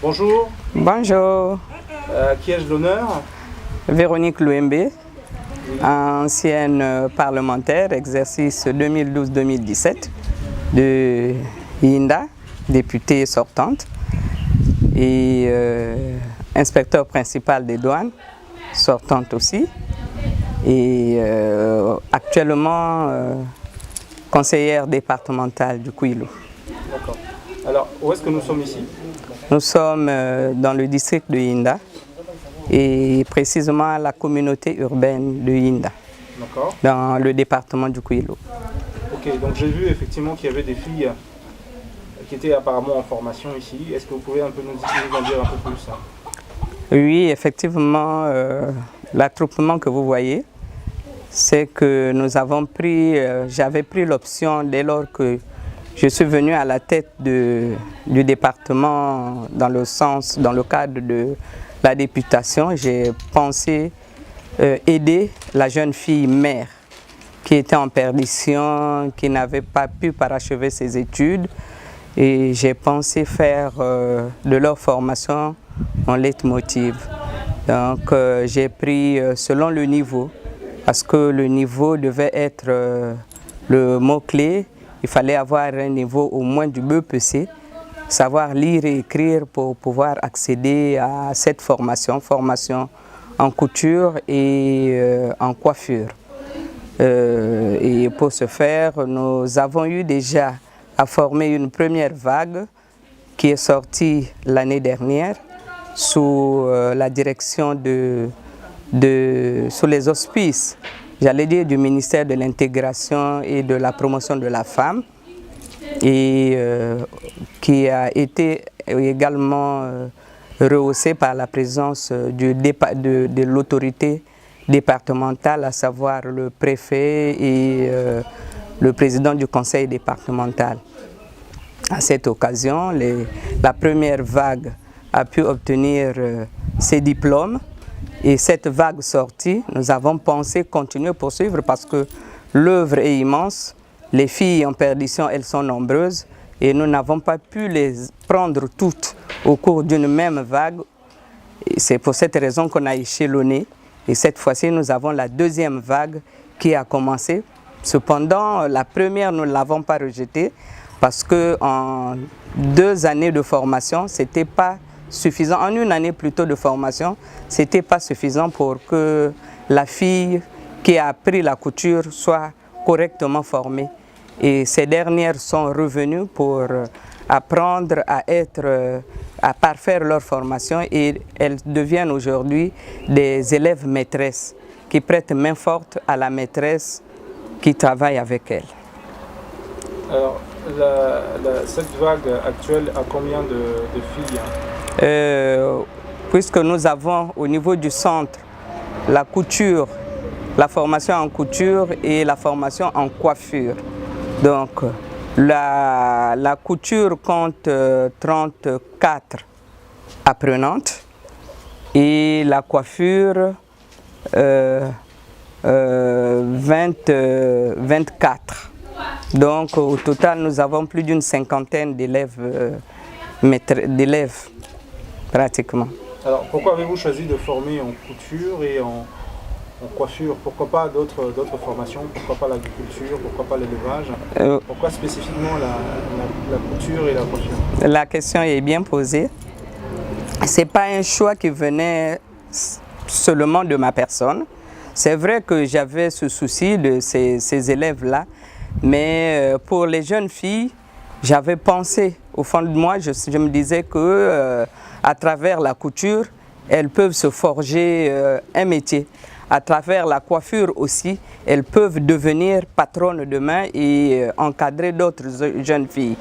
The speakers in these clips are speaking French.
Bonjour. Bonjour. Qui ai-je l'honneur? Véronique Louembe, ancienne parlementaire, exercice 2012-2017 de Yinda, députée sortante, et inspecteur principal des douanes, sortante aussi, et actuellement conseillère départementale du Kouilou. D'accord. Alors, où est-ce que nous sommes ici? Nous sommes dans le district de Yinda et précisément à la communauté urbaine de Yinda, dans le département du Kouilou. Ok, donc j'ai vu effectivement qu'il y avait des filles qui étaient apparemment en formation ici. Est-ce que vous pouvez un peu nous en dire un peu plus? Oui, effectivement, l'attroupement que vous voyez, c'est que nous avons pris, j'avais pris l'option dès lors que je suis venu à la tête du département dans le cadre de la députation. J'ai pensé aider la jeune fille mère qui était en perdition, qui n'avait pas pu parachever ses études. Et j'ai pensé faire de leur formation un leitmotiv. Donc j'ai pris selon le niveau, parce que le niveau devait être le mot-clé. Il fallait avoir un niveau au moins du BEPC, savoir lire et écrire pour pouvoir accéder à cette formation en couture et en coiffure. Et pour ce faire, nous avons eu déjà à former une première vague qui est sortie l'année dernière sous la direction sous les auspices, j'allais dire, du ministère de l'Intégration et de la Promotion de la Femme, et qui a été également rehaussée par la présence de l'autorité départementale, à savoir le préfet et le président du conseil départemental. À cette occasion, la première vague a pu obtenir ses diplômes. Et cette vague sortie, nous avons pensé continuer, poursuivre, parce que l'œuvre est immense. Les filles en perdition, elles sont nombreuses et nous n'avons pas pu les prendre toutes au cours d'une même vague. C'est pour cette raison qu'on a échelonné. Et cette fois-ci, nous avons la deuxième vague qui a commencé. Cependant, la première, nous ne l'avons pas rejetée parce qu'en 2 années de formation, c'était pas suffisant. En 1 année plutôt de formation, ce n'était pas suffisant pour que la fille qui a appris la couture soit correctement formée. Et ces dernières sont revenues pour apprendre à parfaire leur formation, et elles deviennent aujourd'hui des élèves maîtresses qui prêtent main forte à la maîtresse qui travaille avec elles. Alors, cette vague actuelle a combien de filles? Puisque nous avons au niveau du centre la couture, la formation en couture et la formation en coiffure. Donc la couture compte 34 apprenantes et la coiffure 24. Donc au total, nous avons plus d'une cinquantaine d'élèves pratiquement. Alors pourquoi avez-vous choisi de former en couture et en coiffure? Pourquoi pas d'autres formations? Pourquoi pas l'agriculture? Pourquoi pas l'élevage? Pourquoi spécifiquement la couture et la coiffure? La question est bien posée. Ce n'est pas un choix qui venait seulement de ma personne. C'est vrai que j'avais ce souci de ces élèves-là, mais pour les jeunes filles, j'avais pensé, au fond de moi, je me disais que à travers la couture, elles peuvent se forger un métier. À travers la coiffure aussi, elles peuvent devenir patronnes demain et encadrer d'autres jeunes filles.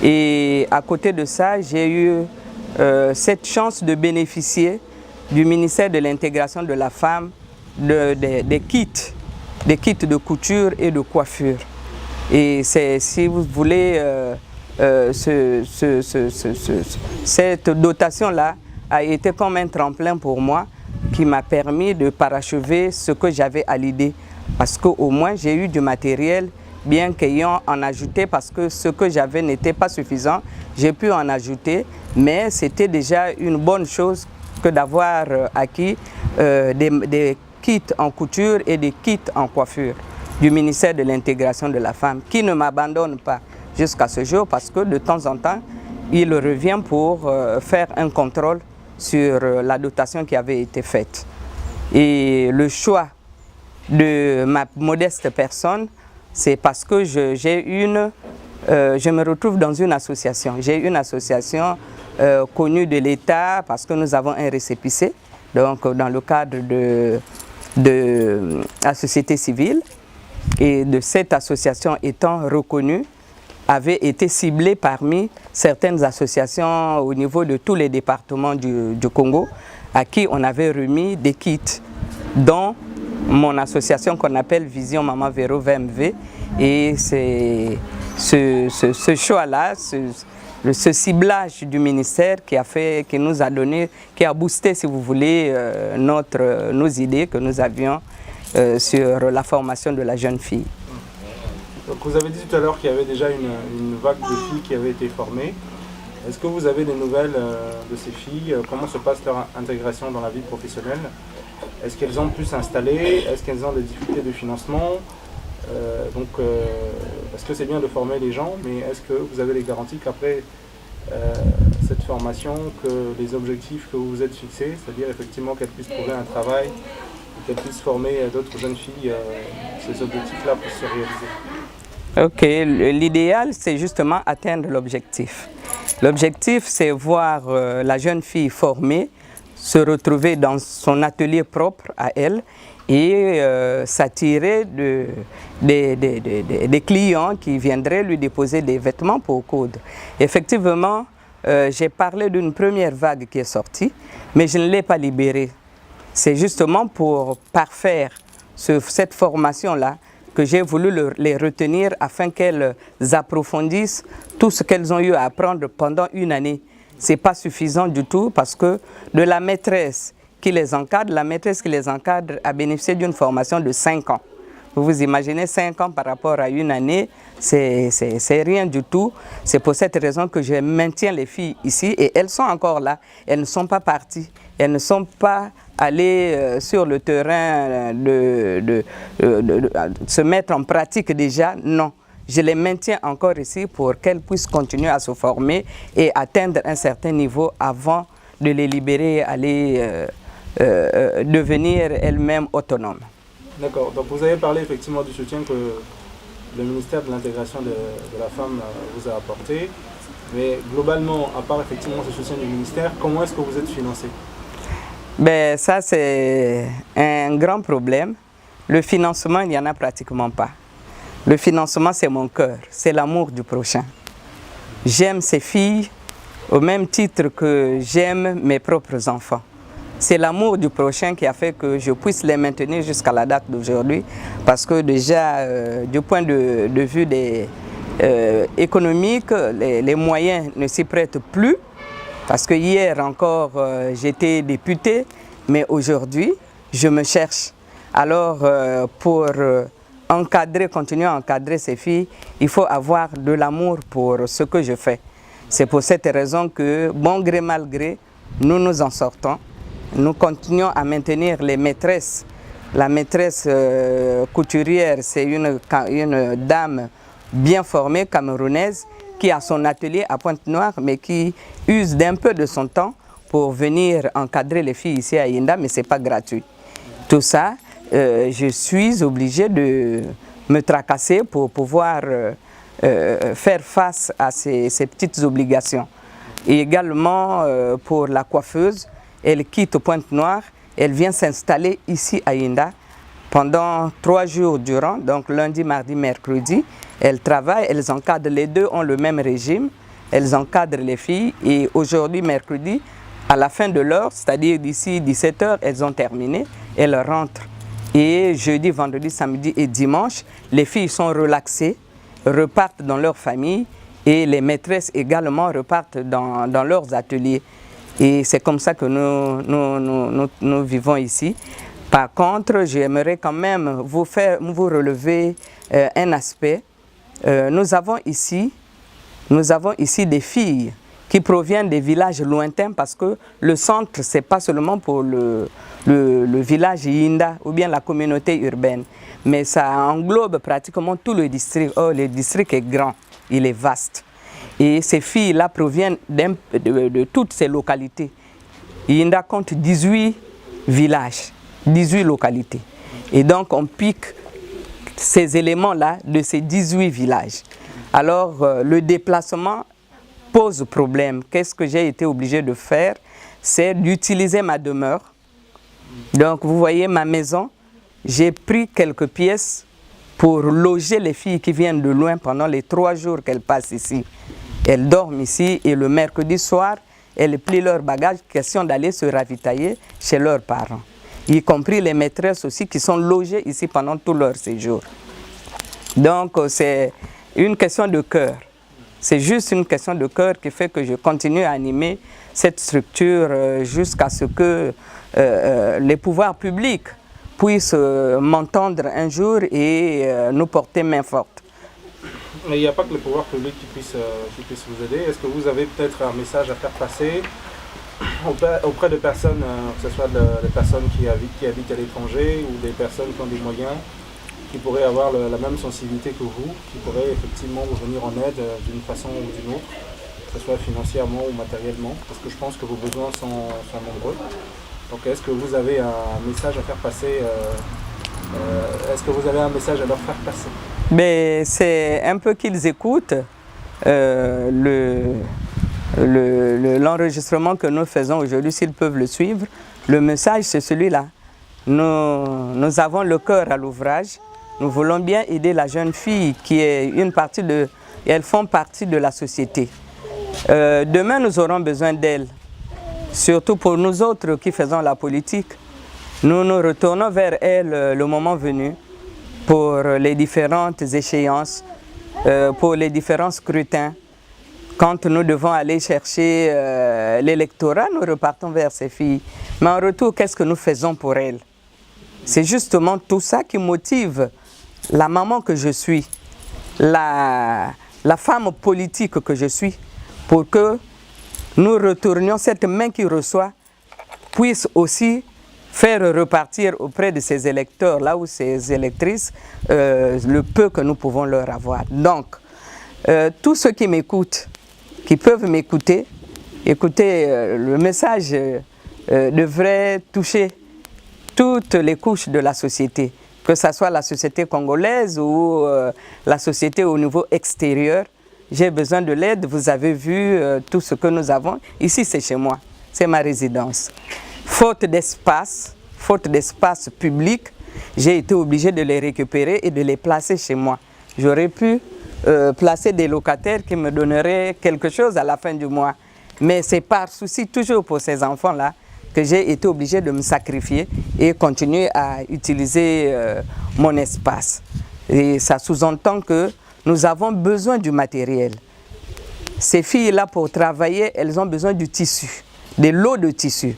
Et à côté de ça, j'ai eu cette chance de bénéficier du ministère de l'Intégration de la Femme des kits de couture et de coiffure. Et si vous voulez, cette dotation-là a été comme un tremplin pour moi qui m'a permis de parachever ce que j'avais à l'idée. Parce qu'au moins j'ai eu du matériel bien qu'ayant en ajouté, parce que ce que j'avais n'était pas suffisant, j'ai pu en ajouter, mais c'était déjà une bonne chose que d'avoir acquis des kits en couture et des kits en coiffure du ministère de l'Intégration de la Femme, qui ne m'abandonne pas jusqu'à ce jour, parce que de temps en temps, il revient pour faire un contrôle sur la dotation qui avait été faite. Et le choix de ma modeste personne, c'est parce que je me retrouve dans une association. J'ai une association connue de l'État parce que nous avons un récépissé, donc dans le cadre de la société civile. Et de cette association étant reconnue, avait été ciblée parmi certaines associations au niveau de tous les départements du Congo à qui on avait remis des kits, dont mon association qu'on appelle Vision Maman Véro VMV. Et c'est ce choix-là, ce ciblage du ministère qui nous a donné, qui a boosté, si vous voulez, nos idées que nous avions sur la formation de la jeune fille. Donc vous avez dit tout à l'heure qu'il y avait déjà une vague de filles qui avaient été formées. Est-ce que vous avez des nouvelles de ces filles? Comment se passe leur intégration dans la vie professionnelle? Est-ce qu'elles ont pu s'installer? Est-ce qu'elles ont des difficultés de financement? Parce que c'est bien de former les gens, mais est-ce que vous avez les garanties qu'après cette formation, que les objectifs que vous vous êtes fixés, c'est-à-dire effectivement qu'elles puissent trouver un travail, qu'elles puissent former d'autres jeunes filles, ces objectifs-là puissent se réaliser? Ok, l'idéal c'est justement atteindre l'objectif. L'objectif c'est voir la jeune fille formée, se retrouver dans son atelier propre à elle et s'attirer des clients qui viendraient lui déposer des vêtements pour coudre. Effectivement, j'ai parlé d'une première vague qui est sortie, mais je ne l'ai pas libérée. C'est justement pour parfaire cette formation-là que j'ai voulu les retenir afin qu'elles approfondissent tout ce qu'elles ont eu à apprendre pendant une année. Ce n'est pas suffisant du tout parce que de la maîtresse qui les encadre, a bénéficié d'une formation de 5 ans. Vous vous imaginez 5 ans par rapport à une année, c'est rien du tout. C'est pour cette raison que je maintiens les filles ici et elles sont encore là. Elles ne sont pas parties. Elles ne sont pas allées sur le terrain de se mettre en pratique déjà. Non. Je les maintiens encore ici pour qu'elles puissent continuer à se former et atteindre un certain niveau avant de les libérer et aller devenir elles-mêmes autonomes. D'accord, donc vous avez parlé effectivement du soutien que le ministère de l'Intégration de la Femme vous a apporté, mais globalement, à part effectivement ce soutien du ministère, comment est-ce que vous êtes financé? Ben, ça c'est un grand problème. Le financement, il n'y en a pratiquement pas. Le financement, c'est mon cœur, c'est l'amour du prochain. J'aime ces filles au même titre que j'aime mes propres enfants. C'est l'amour du prochain qui a fait que je puisse les maintenir jusqu'à la date d'aujourd'hui. Parce que déjà, du point de vue économique, les moyens ne s'y prêtent plus. Parce que hier encore, j'étais députée, mais aujourd'hui, je me cherche. Alors, pour continuer à encadrer ces filles, il faut avoir de l'amour pour ce que je fais. C'est pour cette raison que, bon gré mal gré, nous nous en sortons. Nous continuons à maintenir les maîtresses. La maîtresse couturière, c'est une dame bien formée, camerounaise, qui a son atelier à Pointe-Noire, mais qui use d'un peu de son temps pour venir encadrer les filles ici à Yinda, mais ce n'est pas gratuit. Tout ça, je suis obligée de me tracasser pour pouvoir faire face à ces petites obligations. Et également pour la coiffeuse, elle quitte Pointe-Noire, elle vient s'installer ici à Yinda pendant 3 jours durant, donc lundi, mardi, mercredi. Elles travaillent, elles encadrent, les deux ont le même régime, elles encadrent les filles et aujourd'hui, mercredi, à la fin de l'heure, c'est-à-dire d'ici 17 h, elles ont terminé, elles rentrent. Et jeudi, vendredi, samedi et dimanche, les filles sont relaxées, repartent dans leur famille et les maîtresses également repartent dans leurs ateliers. Et c'est comme ça que nous vivons ici. Par contre, j'aimerais quand même vous relever un aspect nous avons ici des filles qui proviennent des villages lointains parce que le centre, ce n'est pas seulement pour le village Yinda ou bien la communauté urbaine, mais ça englobe pratiquement tout le district. Oh, le district est grand, il est vaste. Et ces filles-là proviennent de toutes ces localités. Yinda compte 18 villages, 18 localités. Et donc on pique ces éléments-là de ces 18 villages. Alors le déplacement pose problème. Qu'est-ce que j'ai été obligé de faire? C'est d'utiliser ma demeure. Donc vous voyez ma maison, j'ai pris quelques pièces pour loger les filles qui viennent de loin pendant les 3 jours qu'elles passent ici. Elles dorment ici et le mercredi soir, elles plient leurs bagages, question d'aller se ravitailler chez leurs parents. Y compris les maîtresses aussi qui sont logées ici pendant tout leur séjour. Donc c'est une question de cœur. C'est juste une question de cœur qui fait que je continue à animer cette structure jusqu'à ce que les pouvoirs publics puissent m'entendre un jour et nous porter main forte. Mais il n'y a pas que les pouvoirs publics qui puissent vous aider. Est-ce que vous avez peut-être un message à faire passer auprès de personnes, que ce soit des personnes qui habitent à l'étranger ou des personnes qui ont des moyens, qui pourraient avoir la même sensibilité que vous, qui pourraient effectivement vous venir en aide d'une façon ou d'une autre, que ce soit financièrement ou matériellement, parce que je pense que vos besoins sont nombreux. Donc est-ce que vous avez un message à faire passer est-ce que vous avez un message à leur faire passer? Mais c'est un peu qu'ils écoutent l'enregistrement que nous faisons aujourd'hui, s'ils peuvent le suivre. Le message, c'est celui-là. Nous avons le cœur à l'ouvrage. Nous voulons bien aider la jeune fille qui est une partie de... Elles font partie de la société. Demain, nous aurons besoin d'elles. Surtout pour nous autres qui faisons la politique. Nous nous retournons vers elles le moment venu pour les différentes échéances, pour les différents scrutins. Quand nous devons aller chercher l'électorat, nous repartons vers ces filles. Mais en retour, qu'est-ce que nous faisons pour elles? C'est justement tout ça qui motive la maman que je suis, la femme politique que je suis, pour que nous retournions, cette main qui reçoit puisse aussi faire repartir auprès de ces électeurs, là où ces électrices, le peu que nous pouvons leur avoir. Donc, tous ceux qui m'écoutent, qui peuvent m'écouter, écoutez, le message devrait toucher toutes les couches de la société, que ce soit la société congolaise ou la société au niveau extérieur. J'ai besoin de l'aide, vous avez vu tout ce que nous avons. Ici, c'est chez moi, c'est ma résidence. Faute d'espace public, j'ai été obligé de les récupérer et de les placer chez moi. J'aurais pu placer des locataires qui me donneraient quelque chose à la fin du mois. Mais c'est par souci toujours pour ces enfants-là que j'ai été obligé de me sacrifier et continuer à utiliser mon espace. Et ça sous-entend que nous avons besoin du matériel. Ces filles-là, pour travailler, elles ont besoin du tissu, des lots de tissu.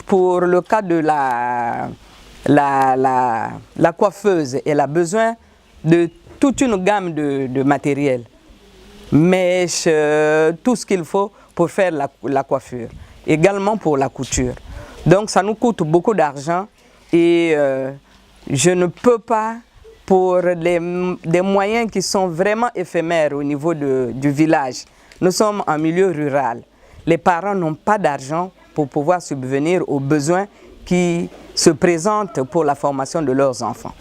Pour le cas de la coiffeuse, elle a besoin de toute une gamme de matériel. Mèches, tout ce qu'il faut pour faire la coiffure. Également pour la couture. Donc ça nous coûte beaucoup d'argent et je ne peux pas, pour des moyens qui sont vraiment éphémères au niveau du village. Nous sommes en milieu rural. Les parents n'ont pas d'argent pour pouvoir subvenir aux besoins qui se présentent pour la formation de leurs enfants.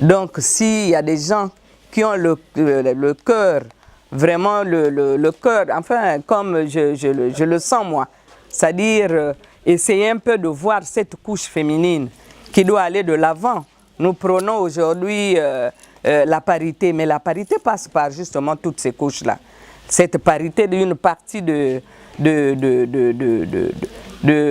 Donc s'il y a des gens qui ont le cœur, vraiment le cœur, enfin comme je le sens moi, c'est-à-dire essayer un peu de voir cette couche féminine qui doit aller de l'avant. Nous prônons aujourd'hui la parité, mais la parité passe par justement toutes ces couches-là. Cette parité d'une partie de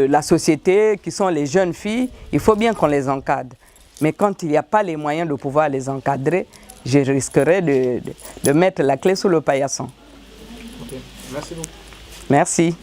la société, qui sont les jeunes filles, il faut bien qu'on les encadre. Mais quand il n'y a pas les moyens de pouvoir les encadrer, je risquerais de mettre la clé sous le paillasson. Okay. Merci beaucoup. Merci.